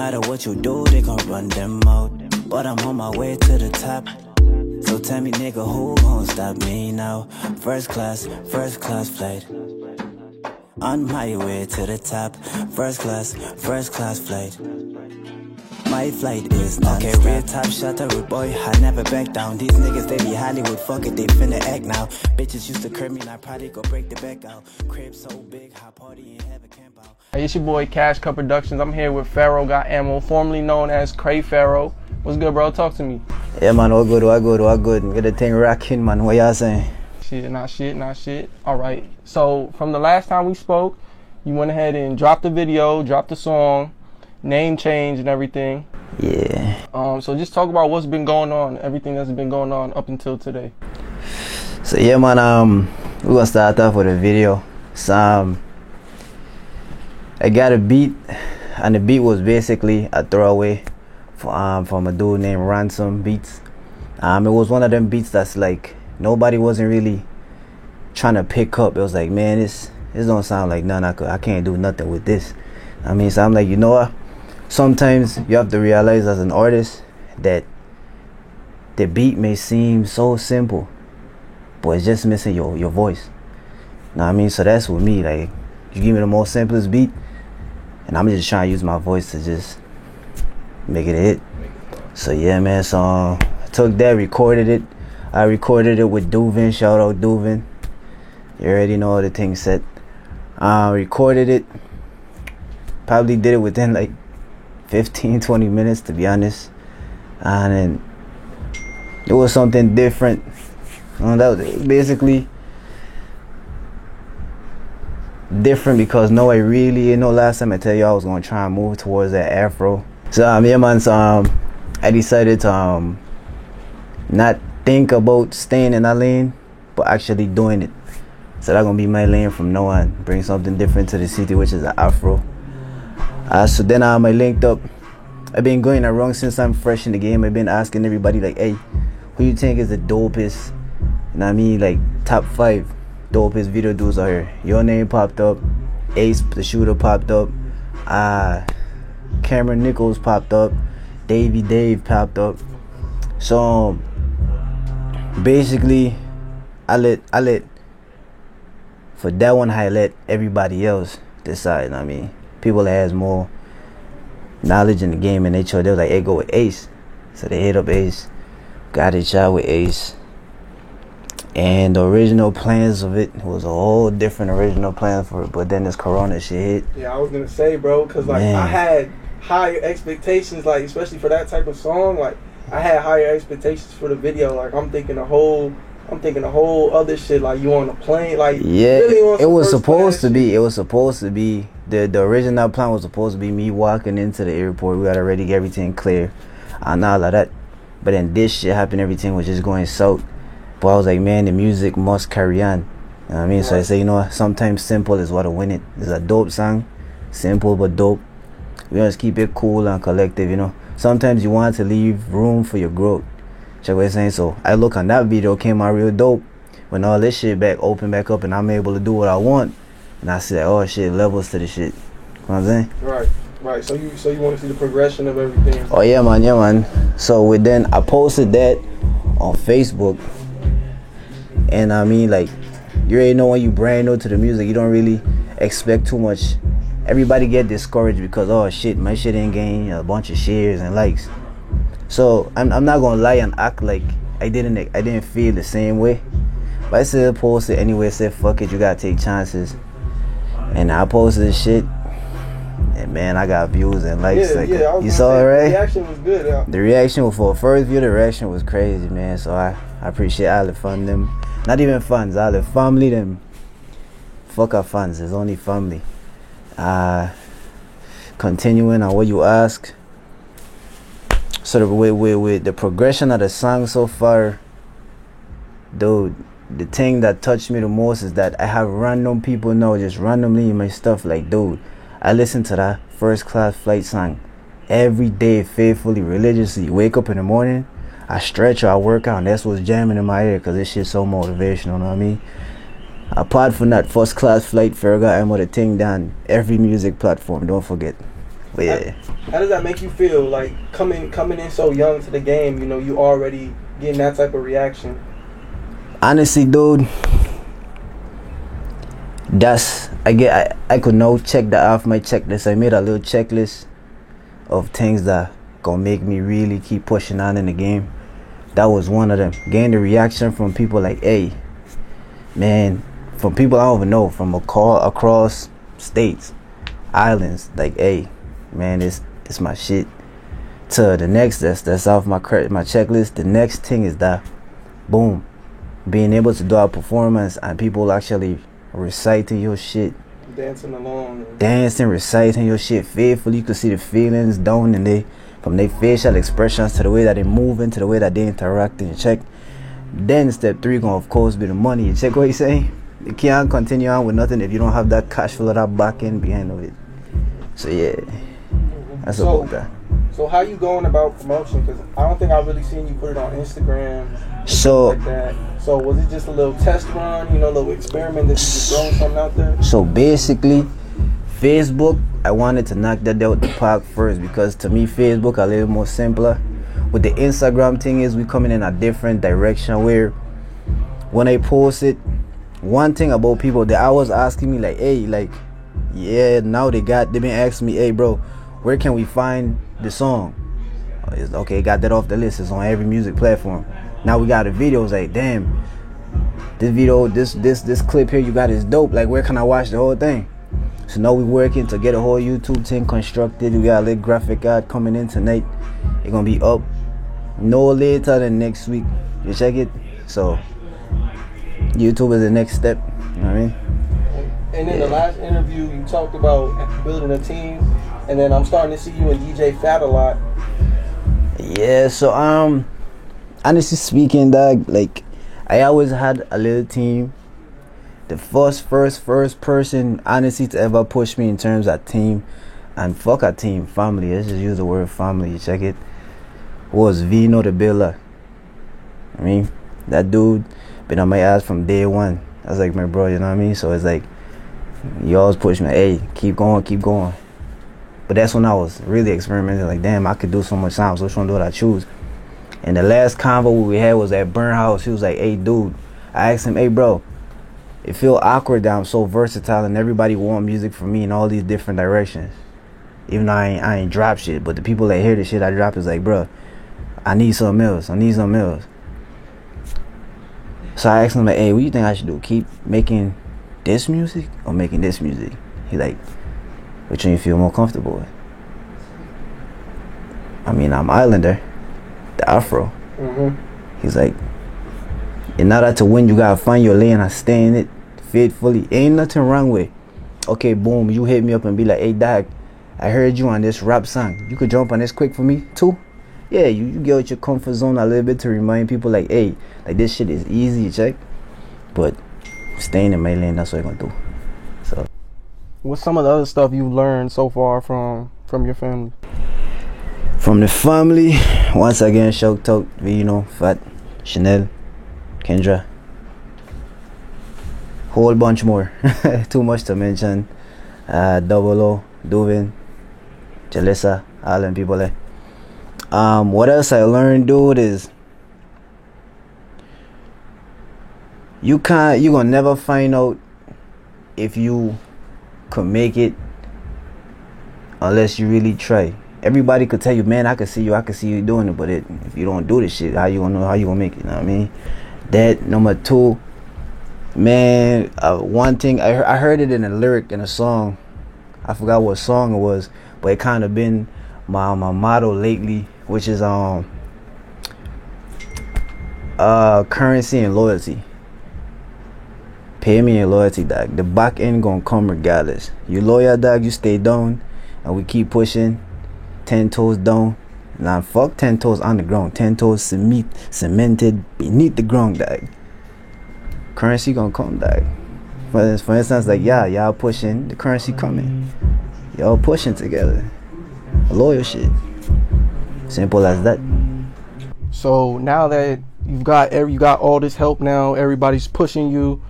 matter what you do, they gon' run them out. But I'm on my way to the top. So tell me, nigga, who gon' stop me now? First class flight. On my way to the top. First class flight. My flight is not okay, real top shot, rude boy, I never back down. These niggas, they be Hollywood, fuck it, they finna act now. Bitches used to curb me, now probably go break the back out. Crib so big, hot party and have a camp out. Hey, it's your boy Cash Cup Productions. I'm here with Pharaoh Got Ammo, formerly known as Cray Pharaoh. What's good, bro? Talk to me. Yeah, man, all good. Get the thing rocking, man. What y'all saying? Shit, not shit. All right. So, from the last time we spoke, you went ahead and dropped the video, dropped the song, name change and everything. Yeah. So just talk about what's been going on, everything that's been going on up until today. So yeah, man, we're gonna start off with a video. So I got a beat, and the beat was basically a throwaway from a dude named Ransom Beats. It was one of them beats that's like nobody wasn't really trying to pick up. It was like, man, this don't sound like none. I can't do nothing with this. I mean, so I'm like, you know what? Sometimes you have to realize as an artist that the beat may seem so simple, but it's just missing your voice. Know what I mean? So that's with me. Like, you give me the most simplest beat, and I'm just trying to use my voice to just make it a hit. So yeah, man. So I took that, recorded it. I recorded it with Duvin. Shout out Duvin. You already know how the thing set. Recorded it. Probably did it within like 15-20 minutes, to be honest. And then it was something different. That was basically different because I really, last time I tell you I was gonna try and move towards that afro. So yeah, man. So I decided to not think about staying in that lane, but actually doing it. So that's gonna be my lane from now on. Bring something different to the city, which is the afro. So then I linked up. I've been going around since I'm fresh in the game. I've been asking everybody like, hey, who you think is the dopest? You know what I mean? Like top 5 dopest video dudes out here. Your name popped up. Ace the Shooter popped up. Cameron Nichols popped up. Davey Dave popped up. So basically, I let for that one I let everybody else decide. You know what I mean? People that has more knowledge in the game and they chose, they was like, hey, go with Ace. So they hit up Ace, got a shot with Ace, and the original plans of it was a whole different original plan for it, but then this corona shit hit. Yeah, I was gonna say, bro, because like I had higher expectations, like especially for that type of song. Like I had higher expectations for the video. Like I'm thinking a whole other shit, like you on a plane, like yeah, really it was supposed to be the original plan was supposed to be me walking into the airport. We had already get everything clear and all of that, but then this shit happened. Everything was just going south. But I was like, man, the music must carry on. You know what I mean? Right. So I say, sometimes simple is what will win it. It's a dope song, simple but dope. We just keep it cool and collective. Sometimes you want to leave room for your growth. Check what I'm saying? So I look on that video, came out real dope. When all this shit open back up and I'm able to do what I want, and I said, oh shit, levels to the shit. You know what I'm saying? Right. So you want to see the progression of everything? Oh yeah, man. So then I posted that on Facebook, and I mean, like, you already know when you brand new to the music, you don't really expect too much. Everybody get discouraged because, oh shit, my shit ain't getting a bunch of shares and likes. So I'm not gonna lie and act like I didn't feel the same way. But I still posted anyway. Said fuck it, you gotta take chances. And I posted this shit, and man, I got views and likes. You saw it, right? The reaction was good. Yeah. The reaction for first view, the reaction was crazy, man. So I appreciate all the fun them. Not even fans, all the family them. Fuck our fans, it's only family. Continuing on what you ask. Sort of with the progression of the song so far, dude, the thing that touched me the most is that I have random people now just randomly in my stuff like, dude, I listen to that First Class Flight song every day faithfully, religiously. Wake up in the morning, I stretch or I work out, and that's what's jamming in my ear because this shit's so motivational, you know what I mean? Apart from that, First Class Flight, Pharaoh Got Ammo, the thing down every music platform, don't forget. But yeah. How does that make you feel? Like coming in so young to the game, you know, you already getting that type of reaction. Honestly, dude, I could now check that off my checklist. I made a little checklist of things that gonna make me really keep pushing on in the game. That was one of them. Getting the reaction from people like, hey, man, from people I don't even know, from across states, islands, like, hey, man, this my shit. To the next, that's off my checklist. The next thing is that, boom, being able to do a performance and people actually reciting your shit, dancing along, reciting your shit faithfully. You can see the feelings down and they, from their facial expressions to the way that they moving to the way that they interacting. You check. Then step 3 gonna of course be the money. You check what you saying? You can't continue on with nothing if you don't have that cash flow, that back end behind of it. So yeah, that's about that. So how you going about promotion? Because I don't think I've really seen you put it on Instagram. So like that. So was it just a little test run, you know, a little experiment that you just throwing something out there? So basically, Facebook, I wanted to knock that out the park first because to me, Facebook a little more simpler. With the Instagram thing is we coming in a different direction where when I post it, one thing about people that I was asking me like, hey, like, yeah, now they been asking me, hey, bro, where can we find the song? It's okay, got that off the list. It's on every music platform. Now we got the videos. Like, damn, this video, this clip here you got is dope. Like, where can I watch the whole thing? So now we working to get a whole YouTube thing constructed. We got a little graphic art coming in tonight. It's gonna be up no later than next week. You check it. So YouTube is the next step. You know what I mean? And in the last interview, you talked about building a team, and then I'm starting to see you and DJ Fat a lot. Yeah. So honestly speaking, dog, like I always had a little team. The first person, honestly, to ever push me in terms of team, and fuck a team, family. Let's just use the word family. You check it. Was Vino the Builder. I mean, that dude been on my ass from day one. That's like my bro, you know what I mean? So it's like, he always pushed me, hey, keep going. But that's when I was really experimenting, like, damn, I could do so much time, so which one do I choose? And the last convo we had was at Burn House. He was like, hey, dude, I asked him, hey, bro, it feel awkward that I'm so versatile and everybody want music from me in all these different directions. Even though I ain't drop shit, but the people that hear the shit I drop is like, bro, I need something else. So I asked him, like, hey, what do you think I should do? Keep making this music or making this music? He like, which one you feel more comfortable with? I mean, I'm Islander, the Afro. He's like, in order to win, you gotta find your lane and stay in it faithfully. Ain't nothing wrong with, okay, boom, you hit me up and be like, hey, dog, I heard you on this rap song. You could jump on this quick for me too? Yeah, you get out your comfort zone a little bit to remind people like, hey, like this shit is easy, check. But staying in my lane, that's what I'm gonna do. So what's some of the other stuff you've learned so far from your family? From the family, once again, shout out Vino, Fat, Chanel, Kendra, whole bunch more. Too much to mention. Double O, Duvin, Jalissa, all them people there. What else I learned, dude, is you gonna never find out if you could make it unless you really try. Everybody could tell you, man, I can see you doing it, but if you don't do this shit, how you gonna know how you gonna make it? You know what I mean? That. Number 2, man, one thing I heard it in a lyric in a song. I forgot what song it was, but it kind of been my motto lately, which is currency and loyalty. Pay me and loyalty, dog. The back end gonna come regardless. You loyal, dog, you stay down, and we keep pushing. 10 toes down. Nah, fuck 10 toes on the ground. 10 toes cemented beneath the ground, dog. Currency gonna come, dog. For instance, like, y'all pushing, the currency coming. Y'all pushing together. Loyal shit. Simple as that. So now that you got all this help now, everybody's pushing you.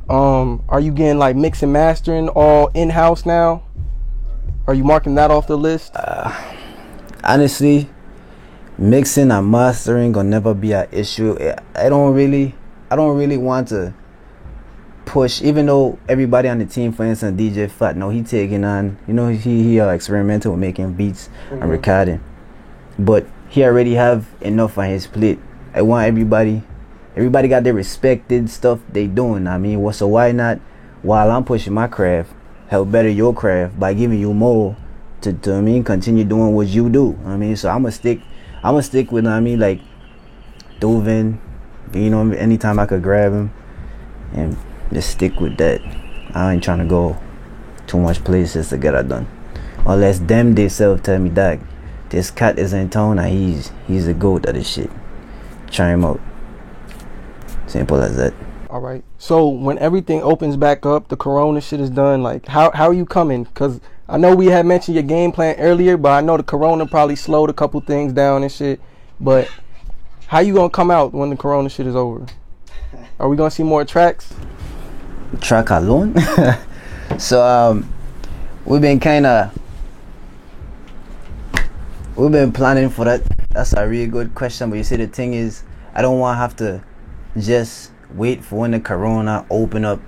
Are you getting like mix and mastering all in-house now? Are you marking that off the list? Honestly, mixing and mastering gonna never be an issue. I don't really want to push, even though everybody on the team, for instance, DJ Fat, no, he taking on, you know, he experimental with making beats and recording, but he already have enough on his plate. I want everybody got their respected stuff they doing. I mean, so why not, while I'm pushing my craft, help better your craft by giving you more to I mean, continue doing what you do. I mean, so I'm gonna stick with, I mean, like Duvin, you know, anytime I could grab him and just stick with that. I ain't trying to go too much places to get it done, unless them they self tell me that this cat is in town and he's a goat at this shit. Try him out. Simple as that. All right. So when everything opens back up, the corona shit is done, like how are you coming? Because I know we had mentioned your game plan earlier, but I know the corona probably slowed a couple things down and shit. But how you gonna come out when the corona shit is over? Are we gonna see more tracks? Track alone? So we've been planning for that. That's a really good question. But you see, the thing is, I don't want to have to just wait for when the corona open up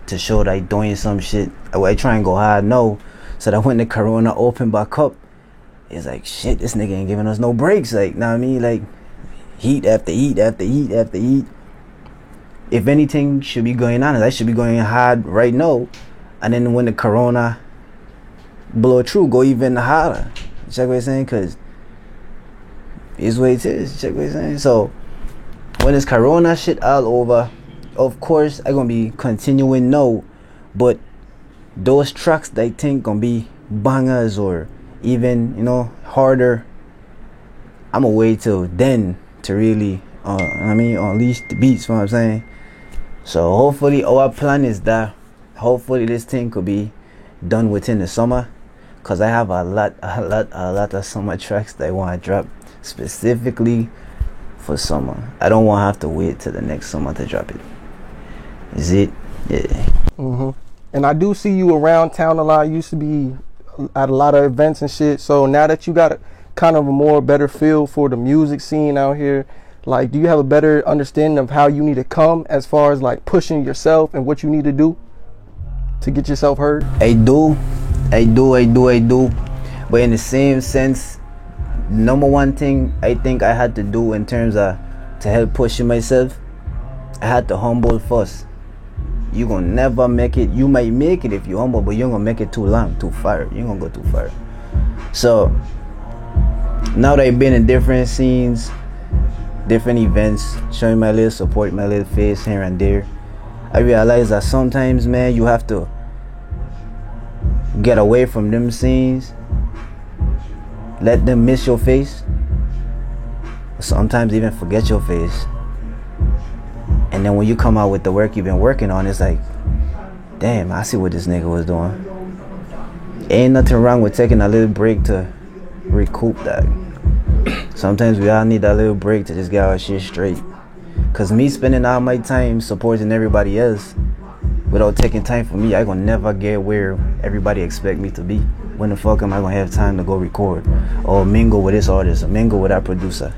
to show that I doing some shit. I try and go hard now, so that when the corona open back up, it's like, shit, this nigga ain't giving us no breaks. Like, know what I mean? Like, heat after heat after heat after heat. If anything should be going on, I should be going hard right now, and then when the corona blow through, go even harder. Check what I'm saying? Because it's what it is. Check what I'm saying? So when this corona shit all over, of course I'm gonna be continuing now, but those tracks that I think gonna be bangers or even, you know, harder, I'm gonna wait till then to really unleash the beats. You know what I'm saying? So hopefully our plan is that hopefully this thing could be done within the summer, because I have a lot of summer tracks that I want to drop specifically for summer. I don't want to have to wait till the next summer to drop it. Is it? Yeah. And I do see you around town a lot. You used to be at a lot of events and shit. So now that you got a kind of a more better feel for the music scene out here, like, do you have a better understanding of how you need to come as far as like pushing yourself and what you need to do to get yourself heard? I do. But in the same sense, number one thing I think I had to do in terms of to help pushing myself, I had to humble first. You gonna never make it. You might make it if you humble, but you ain't gonna make it too long, too far. You ain't gonna go too far. So now that I've been in different scenes, different events, showing my little support, my little face here and there, I realize that sometimes, man, you have to get away from them scenes, let them miss your face, sometimes even forget your face, and then when you come out with the work you've been working on, it's like, damn, I see what this nigga was doing. Ain't nothing wrong with taking a little break to recoup that. Sometimes we all need that little break to just get our shit straight. Cause me spending all my time supporting everybody else without taking time for me, I gonna never get where everybody expect me to be. When the fuck am I gonna have time to go record or mingle with this artist or mingle with that producer?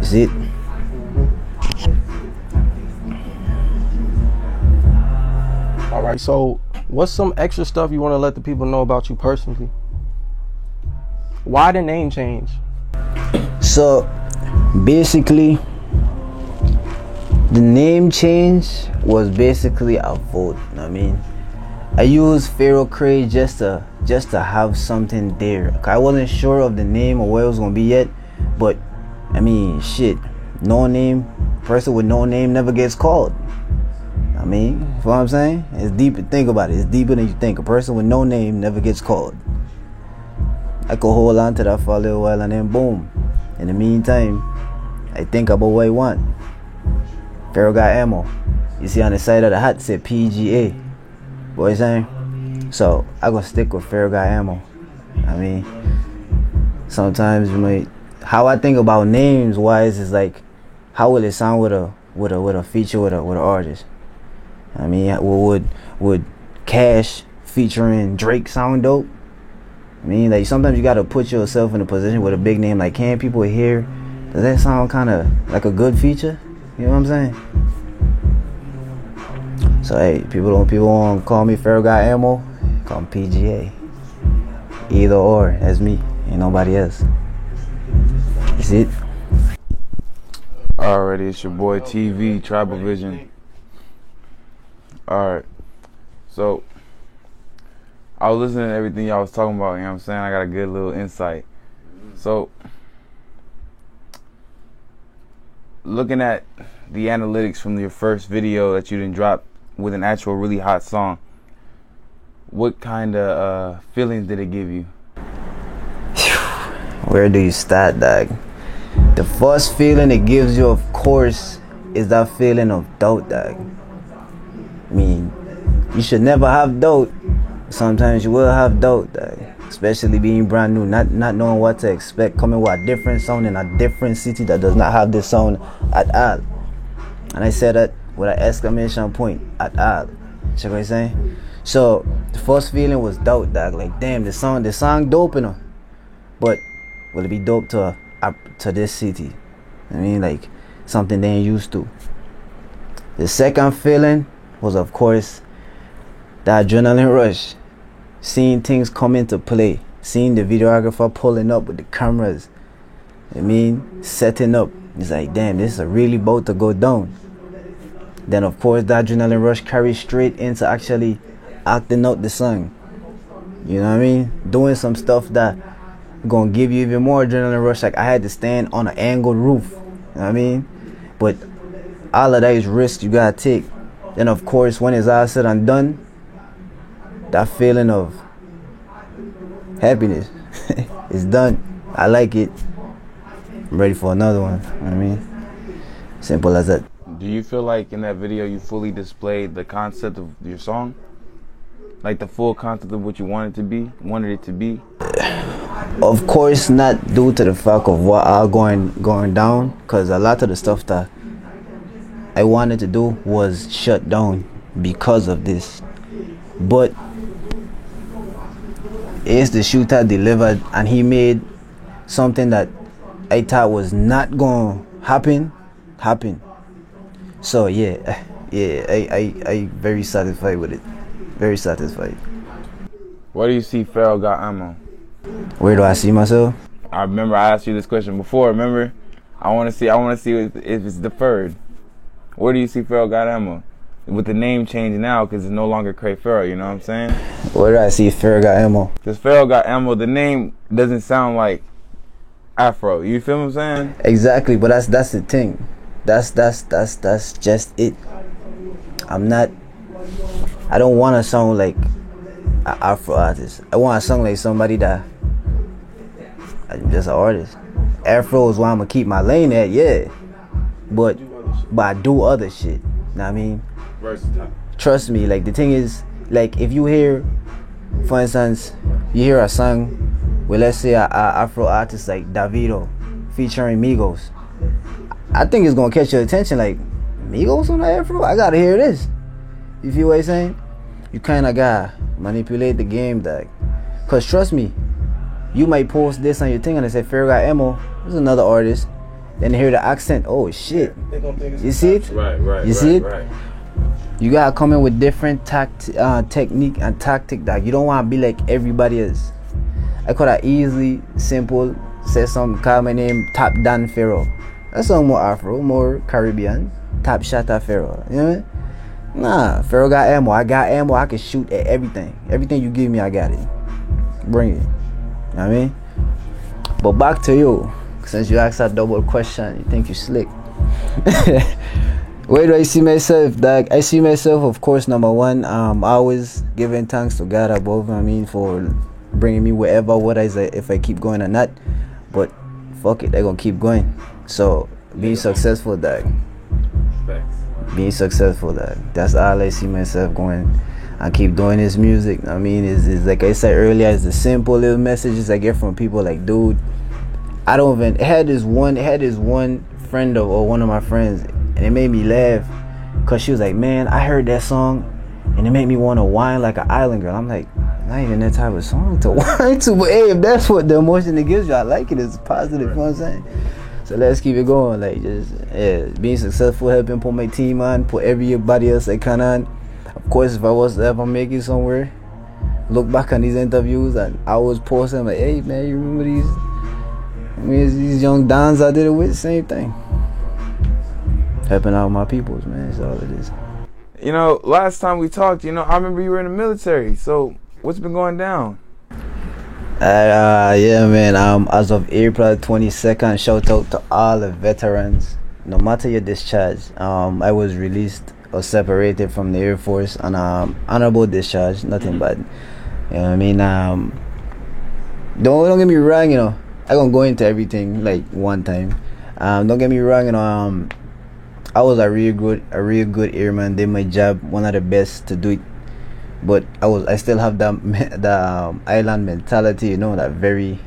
Is it? All right, so what's some extra stuff you want to let the people know about you personally? Why the name change? So basically, the name change was basically a vote. You know what I mean, I used Pharaoh Cray just to have something there. I wasn't sure of the name or where it was gonna be yet, but I mean, shit, no name person with no name never gets called. I mean, you know what I'm saying? It's deep. Think about it. It's deeper than you think. A person with no name never gets called. I could hold on to that for a little while and then boom. In the meantime, I think about what I want. Pharaoh got ammo. You see on the side of the hat said PGA. What you saying? So I gonna stick with Pharaoh got ammo. I mean, sometimes you might. How I think about names wise is like, how will it sound with a feature with an artist? I mean, would Cash featuring Drake sound dope? I mean, like, sometimes you gotta put yourself in a position with a big name. Like, can people hear? Does that sound kind of like a good feature? You know what I'm saying? So hey, people won't call me Pharaoh Got Ammo. Call me PGA. Either or, that's me. Ain't nobody else. That's it. Alrighty, it's your boy TV, Tribal Vision. Alright, so I was listening to everything y'all was talking about, you know what I'm saying? I got a good little insight. So, looking at the analytics from your first video that you didn't drop with an actual really hot song, what kind of feelings did it give you? Where do you start, dog? The first feeling it gives you, of course, is that feeling of doubt, dog. I mean, you should never have doubt. Sometimes you will have doubt, dog. Especially being brand new, not knowing what to expect, coming with a different sound in a different city that does not have this sound at all. And I said that with an exclamation point, at all. Check what I'm saying? So the first feeling was doubt, dog. Like, damn, the song dope enough, but will it be dope to this city? I mean, like, something they ain't used to. The second feeling was, of course, the adrenaline rush. Seeing things come into play. Seeing the videographer pulling up with the cameras. I mean, setting up. It's like, damn, this is really about to go down. Then, of course, the adrenaline rush carries straight into actually acting out the song. You know what I mean? Doing some stuff that gonna give you even more adrenaline rush. Like, I had to stand on an angled roof. You know what I mean? But all of that is risk you gotta take. Then, of course, when it's all said and done, that feeling of happiness is done. I like it. I'm ready for another one. You know what I mean? Simple as that. Do you feel like in that video you fully displayed the concept of your song? Like the full concept of what you wanted it to be? Of course not, due to the fact of what are going down, because a lot of the stuff that I wanted to do was shut down because of this. But Ace the Shooter delivered, and he made something that I thought was not gonna happen. So I very satisfied with it. Very satisfied. Where do you see Pharaoh Got Ammo? Where do I see myself? I remember I asked you this question before. Remember, I want to see if it's deferred. Where do you see Pharaoh Got Ammo? With the name changing now, because it's no longer Cray Pharaoh. You know what I'm saying? Where do I see Pharaoh Got Ammo? Because Pharaoh Got Ammo, the name doesn't sound like Afro. You feel what I'm saying? Exactly, but that's the thing. That's just it. I don't want to sound like an Afro artist. I want to sound like somebody that I'm just an artist. Afro is where I'm gonna keep my lane at, yeah. But I do other shit. Know what I mean? Versatile. Trust me, like, the thing is, like, if you hear, for instance, you hear a song with, let's say, a Afro artist like Davido featuring Migos, I think it's gonna catch your attention. Like, Migos on the Afro? I gotta hear this. You feel what I'm saying? You kinda gotta manipulate the game, dog. Cause trust me, you might post this on your thing and they say Pharaoh Got Ammo. There's another artist. Then they hear the accent. Oh shit! You see it? Right. You see it? Right. You gotta come in with different technique and tactic, dog. You don't wanna be like everybody else. I could have easily, simple, say something, call my name Top Dan Pharaoh. That's something more Afro, more Caribbean. Top Shatta Pharaoh. You know what I mean? Nah, Pharaoh Got Ammo. I got ammo. I can shoot at everything. Everything you give me, I got it. Bring it. You know what I mean? But back to you. Since you asked that double question, you think you slick. Where do I see myself, dog? I see myself, of course, number one, always giving thanks to God above, I mean, for bringing me wherever, if I keep going or not. But fuck it, they're gonna keep going. So, being successful, dog. Thanks. Being successful, dog. That's all I see myself going. I keep doing this music. I mean, it's like I said earlier, it's the simple little messages I get from people like, dude, I don't even, it had this one friend or one of my friends, and it made me laugh, cause she was like, man, I heard that song and it made me want to whine like an island girl. I'm like, not even that type of song to whine to, but hey, if that's what the emotion it gives you, I like it. It's positive, you know what I'm saying? So let's keep it going, like just being successful, helping put my team on, put everybody else that can on. Of course, if I was to ever make it somewhere, look back on these interviews and I was posting like, hey man, you remember these young dons I did it with? Same thing. Helping out my peoples, man. That's all it is. You know, last time we talked, you know, I remember you were in the military. So what's been going down? Yeah, man. As of April 22nd, shout out to all the veterans. No matter your discharge, I was released or separated from the Air Force on honorable discharge. Nothing bad. You know what I mean? Don't get me wrong. You know, I gonna go into everything like one time. Don't get me wrong. You know, I was a real good airman. Did my job, one of the best to do it. But I still have the island mentality, you know, that very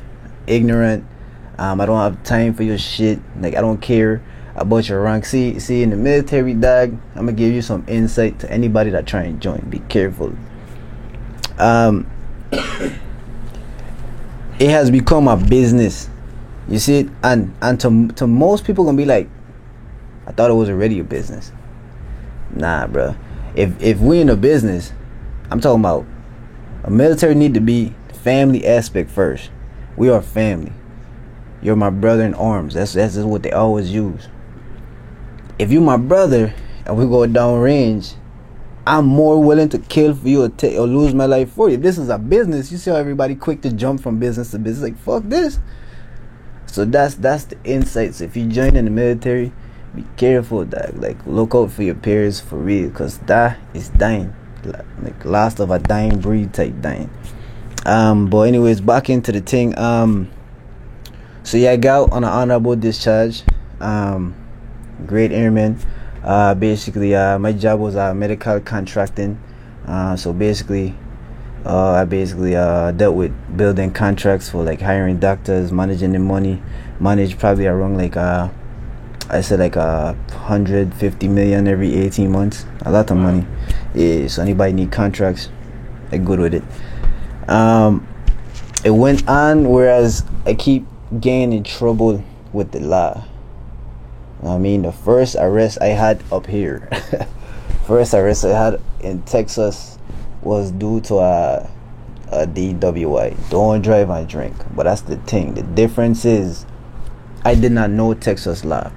ignorant. I don't have time for your shit. Like I don't care about your rank. See, in the military, dog, I'm gonna give you some insight to anybody that try and join. Be careful. It has become a business. You see it, and to most people gonna be like, I thought it was already a business. Nah, bro. If we in a business, I'm talking about a military need to be family aspect first. We are family. You're my brother in arms. That's just what they always use. If you my brother and we go down range, I'm more willing to kill for you or lose my life for you. If this is a business, you see how everybody quick to jump from business to business. Like fuck this. So that's the insights. If you join in the military, be careful, dog. Like look out for your peers for real, cause that is dying. Like last of a dying breed type dying. But anyways, back into the thing. So yeah, I got on an honorable discharge. Great airman. Basically, my job was medical contracting. So basically, I dealt with building contracts for like hiring doctors, managing the money, managed probably around like I said like 150 million every 18 months. A lot of money. Yeah, so anybody need contracts, they're good with it. It went on, whereas I keep getting in trouble with the law. I mean, the first arrest I had up here, first arrest I had in Texas was due to a DWI. Don't drive and drink. But that's the thing. The difference is I did not know Texas law.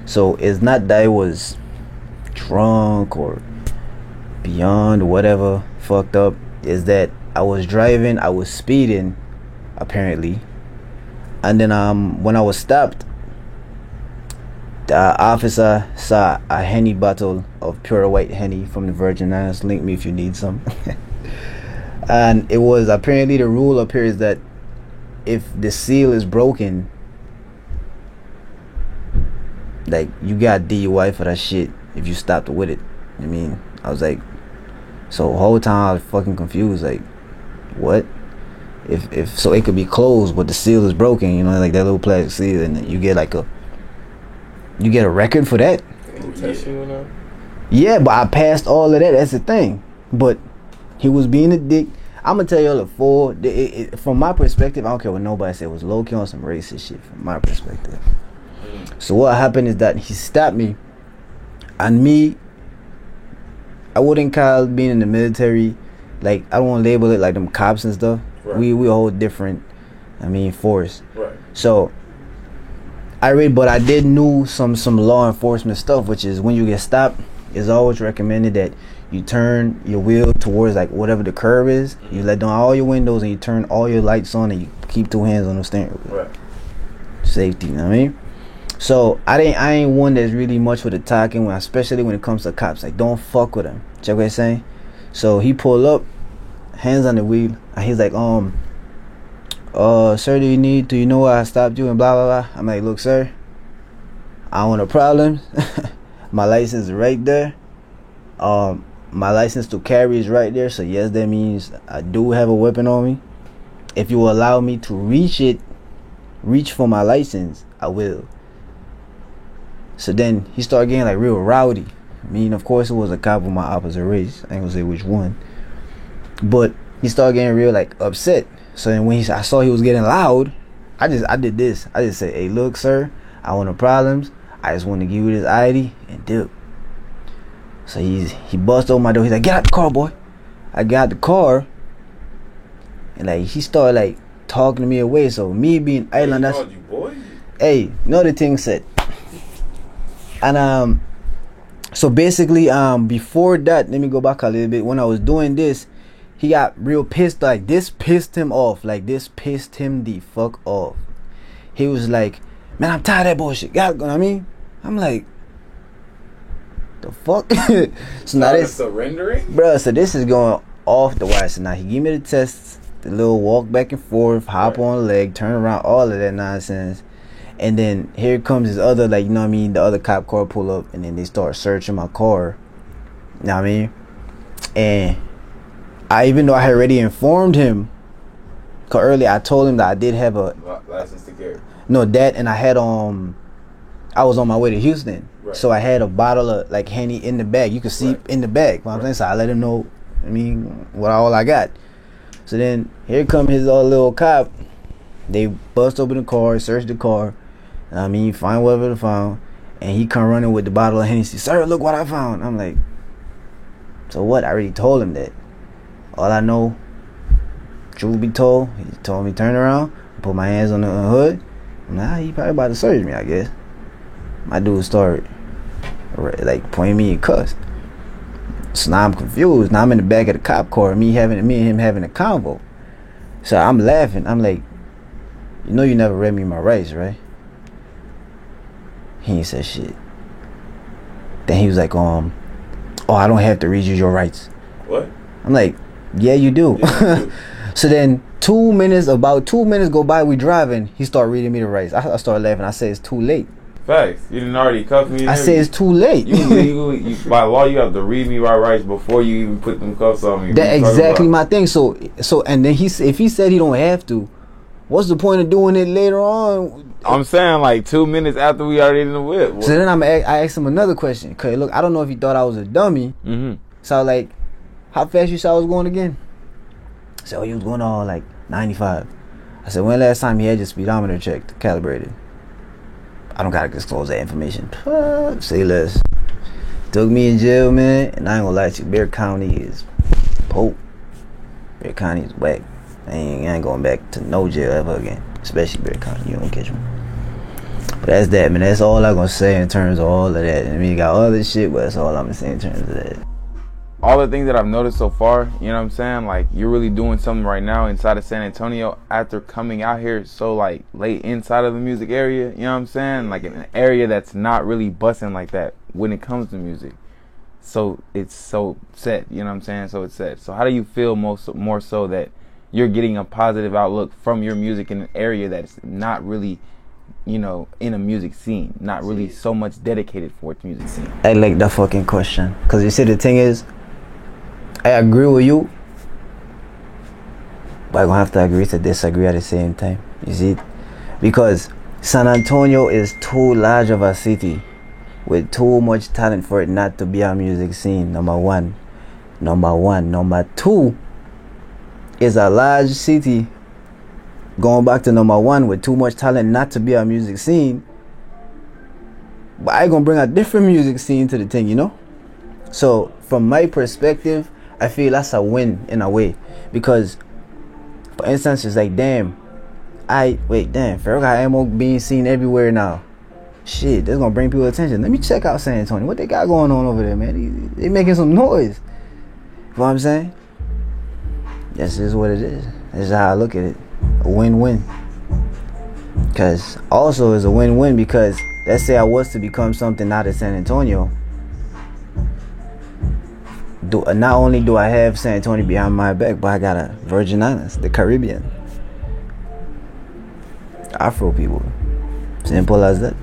So it's not that I was drunk or beyond whatever fucked up. Is that I was driving, I was speeding apparently, and then when I was stopped, the officer saw a Henny bottle of pure white Henny from the Virgin Islands. Link me if you need some. And it was apparently the rule up here is that if the seal is broken, like you got DUI for that shit if you stopped with it. I mean, I was like, so the whole time I was fucking confused, like, what? If so it could be closed but the seal is broken, you know, like that little plastic seal, and you get like you get a record for that? Yeah, but I passed all of that. That's the thing. But he was being a dick. I'm gonna tell y'all from my perspective, I don't care what nobody said, it was low key on some racist shit from my perspective. So what happened is that he stopped me, and me, I wouldn't call being in the military, like I don't want to label it like them cops and stuff. Right. We a whole different, force. Right. So but I did know some law enforcement stuff, which is when you get stopped, it's always recommended that you turn your wheel towards like whatever the curve is. Mm-hmm. You let down all your windows and you turn all your lights on and you keep 2 hands on the steering wheel. Right. Safety, you know what I mean? So I ain't one that's really much with the talking, especially when it comes to cops. Like, don't fuck with them. Check what I'm saying? So he pulled up, hands on the wheel, and he's like, sir, do you know why I stopped you and blah blah blah. I'm like, look, sir, I don't want no problems. My license is right there. My license to carry is right there. So yes, that means I do have a weapon on me. If you allow me to reach for my license, I will. So then he started getting like real rowdy. I mean, of course, it was a cop of my opposite race. I ain't gonna say which one. But he started getting real like upset. So then when I saw he was getting loud, I did this. I just said, "Hey, look, sir, I want no problems. I just want to give you this ID and dip." So he bust open my door. He's like, "Get out the car, boy." I got the car, and like he started like talking to me away. So me being island, that's you boy. Hey, know the thing said. And so basically before that, let me go back a little bit. When I was doing this, he got real pissed. Like this pissed him off. Like this pissed him the fuck off. He was like, "Man, I'm tired of that bullshit." God, you know what I mean? I'm like, the fuck? So now this surrendering? Bro, so this is going off the wire. So now he gave me the tests, the little walk back and forth, hop on a leg, turn around, all of that nonsense. And then here comes his other, like, you know what I mean, the other cop car pull up, and then they start searching my car. You know what I mean? And even though I had already informed him, cause earlier I told him that I did have a license to carry. No, that, and I had I was on my way to Houston, right. So I had a bottle of like Henny in the bag. You could see in the bag. You know what I'm saying? So I let him know. I mean, what all I got. So then here come his little cop. They bust open the car, search the car. I mean, find whatever they found, and he come running with the bottle of Hennessy. "Sir, look what I found." I'm like, so what? I already told him that. All I know, truth be told, he told me turn around, put my hands on the hood. Nah, he probably about to search me, I guess. My dude started like pointing me and cuss. So now I'm confused. Now I'm in the back of the cop car, me and him having a convo. So I'm laughing. I'm like, "You know you never read me my rights, right?" He ain't said shit. Then he was like, "Oh, I don't have to read you your rights." What? I'm like, "Yeah, you do." Yeah, you do. So then about 2 minutes go by, we driving. He started reading me the rights. I started laughing. I said, "It's too late." Facts. You didn't already cuff me. I said, "It's too late." You legally, by law, you have to read me my rights before you even put them cuffs on me. That's exactly my thing. So, and then if he said he don't have to, what's the point of doing it later on? I'm saying like 2 minutes after we already in the whip. So then I asked him another question. Cause look, I don't know if he thought I was a dummy. Mm-hmm. So I was like, "How fast you saw I was going again?" I said, "Oh, you was going all like 95. I said, "When last time he had your speedometer checked, calibrated?" I don't gotta disclose that information. Say less. Took me in jail, man, and I ain't gonna lie to you, Bexar County is pope. Bexar County is whack. I ain't going back to no jail ever again, especially Bexar County. You don't catch me. But that's that, man. That's all I'm gonna say in terms of all of that. I mean, you got all this shit, but that's all I'm gonna say in terms of that. All the things that I've noticed so far, you know what I'm saying? Like, you're really doing something right now inside of San Antonio after coming out here so, like, late inside of the music area, you know what I'm saying? Like, in an area that's not really busting like that when it comes to music. So, it's so set, you know what I'm saying? So, it's set. So, how do you feel more so that you're getting a positive outlook from your music in an area that's not really, you know, in a music scene, not really so much dedicated for its music scene? I like that fucking question. Because you see, the thing is, I agree with you, but I'm gonna have to agree to disagree at the same time. You see? Because San Antonio is too large of a city with too much talent for it not to be a music scene. Number one. Number two, is a large city, going back to number one, with too much talent not to be a music scene. But I gonna bring a different music scene to the thing, you know? So from my perspective, I feel that's a win in a way, because for instance, it's like, damn, Pharoah got ammo being seen everywhere now. Shit, that's gonna bring people attention. Let me check out San Antonio. What they got going on over there, man? They making some noise. You know what I'm saying? This is what it is. This is how I look at it. A win-win. Because also it's a win-win, because let's say I was to become something out of San Antonio. Not only do I have San Antonio behind my back, but I got a Virgin Islands, the Caribbean, Afro people. Simple as that.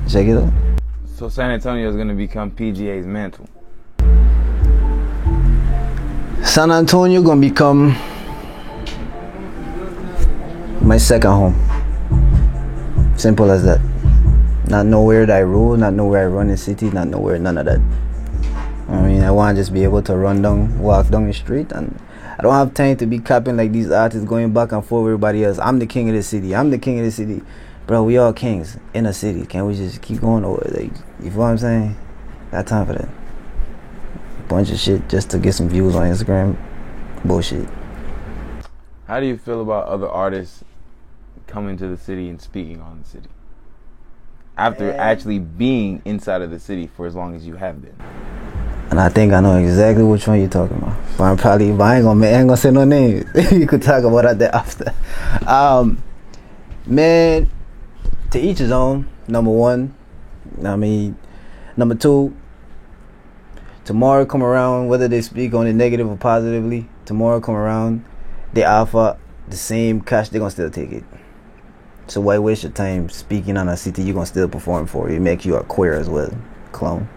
Check it out. So San Antonio is going to become PGA's mantle. San Antonio gonna become my second home. Simple as that. Not nowhere that I rule, not nowhere I run the city, not nowhere, none of that. I mean, I want to just be able to walk down the street, and I don't have time to be capping like these artists going back and forth with everybody else. I'm the king of the city. I'm the king of the city. Bro, we all kings in a city. Can't we just keep going over? Like, you feel what I'm saying? Got time for that. Bunch of shit just to get some views on Instagram. Bullshit. How do you feel about other artists coming to the city and speaking on the city after actually being inside of the city for as long as you have been? And I think I know exactly which one you're talking about. But I ain't gonna say no names. You could talk about that after. Man, to each his own. Number one. I mean, number two. Tomorrow come around, whether they speak on it negative or positively, tomorrow come around, they offer the same cash, they're gonna still take it. So why waste your time speaking on a city you're gonna still perform for? It make you a queer as well, clone.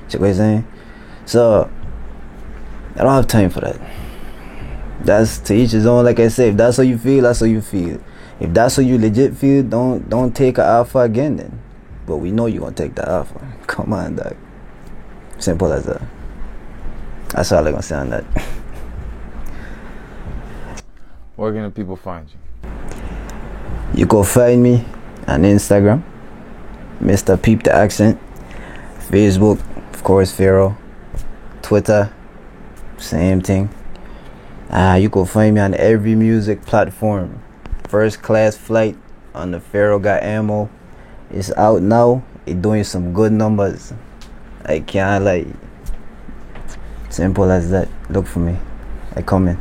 Check what I'm saying? So I don't have time for that. That's to each his own. Like I said, if that's how you feel, that's how you feel. If that's how you legit feel, don't take an offer again then. But we know you're gonna take the offer. Come on, dog. Simple as that. That's all I'm gonna say on that. Where can the people find you? You go find me on Instagram, Mr. Peep the Accent. Facebook, of course, Pharaoh. Twitter, same thing. You can find me on every music platform. First Class Flight on the Pharaoh Got Ammo. It's out now. It's doing some good numbers. I can't like. Simple as that. Look for me. I come in.